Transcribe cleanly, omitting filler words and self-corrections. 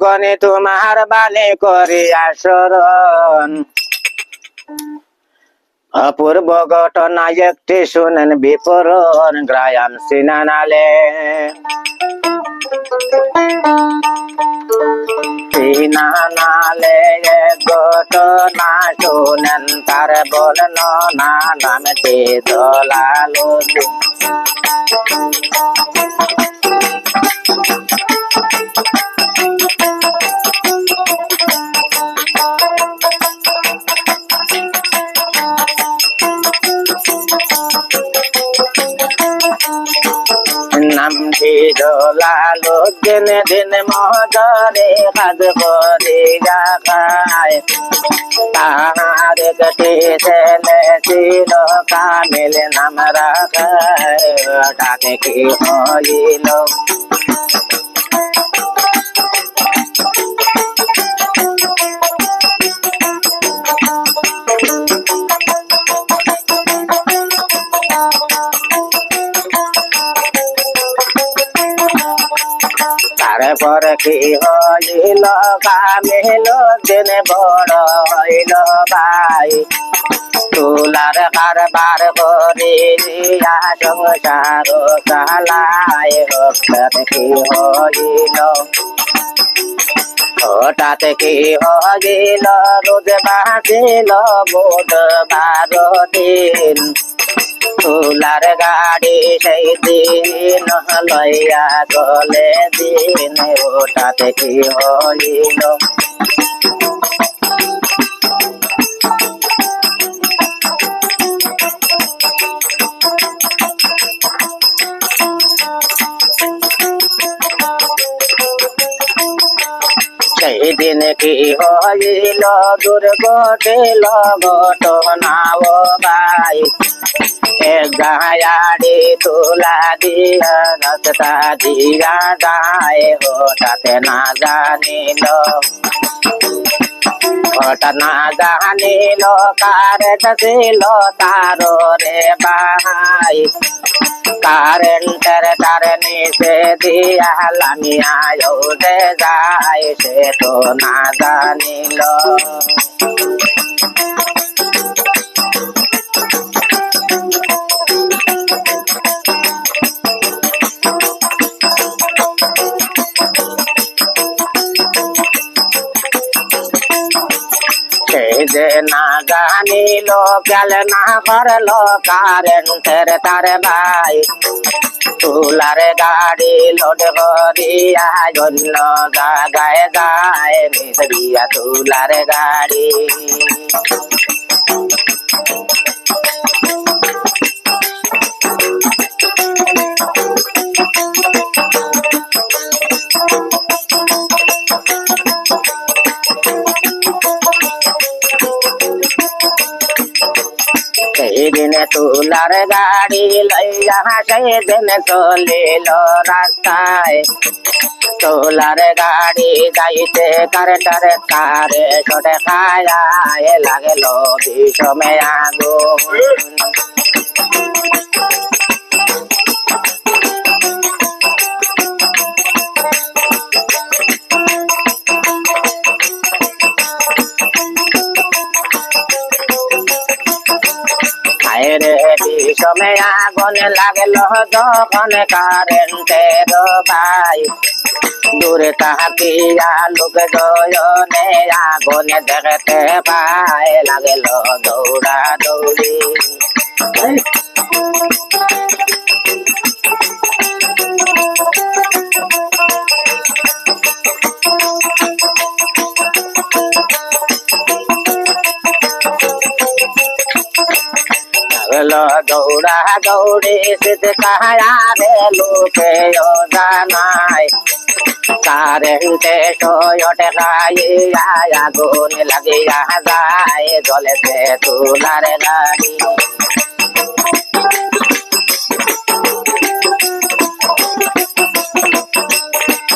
যখনই তোমার বাণী করিয়া স্মরণ অপূর্ব ঘটনা একটি শুনেন বিপরণ গ্রায়াম সিনানালে সিনানালে ঘটনা শুনেন তার বর্ণনা নামটি দলালু নামটি দলালু দিনে দিনে মজরে কাজ করিয়া খায় তাহার একটি ছেলে ছিল কামিল নাম রাখায় তাতে কি হইল তারপরে কি হইল কামিল দিন বড় হইল ভাই তুলার কারবার করিয়া সংসার চালায় হঠাৎ কি হইল হঠাৎ কি হইল রোজ বাঁচিল বুধবার দিন তুলার গাড়ি সেই দিন লইয়া চলে দিন হঠাৎ কি হইল সেই দিন কি হইল দুর্ঘটিল ঘটনা ও ভাই গায়াড়ি তুলা দিয়া রাস্তা দিয়া যায় হঠাৎ না জানিল হঠাৎ না জানিল কারেন্ট ছিল তার রে ভাই কারেন্টের তার নিচে দিয়া লামিয়া উঠে যায় সে তো না জানিল যে না জানিল গেল না করলো কারেন্টের তার ভাই তুলার গাড়ি লোড করিয়া অন্য জায়গায় যায় মিশরিয়া তুলার গাড়ি সেদিনে তুলার গাড়ি লইয়া সেদিন চলিল রাস্তায় তুলার গাড়ি যাইতে কারেন্টের তারে ছোটে খায়া লাগল বিষমে আগুন বিষমে আগুন লাগল যখন কারেন্টের ভাই দূরে তাকিয়া লোক জয়নে আগুন দেখতে পায় লাগল দৌড়া দৌড়ি দৌড়া দৌড়ি সিদ্ধ কাহায়া রে লোকে জানায় কারেন্টে টয়টে খাইয়া আগুন লাগিয়া যায় জলেতে তুলার গাড়ি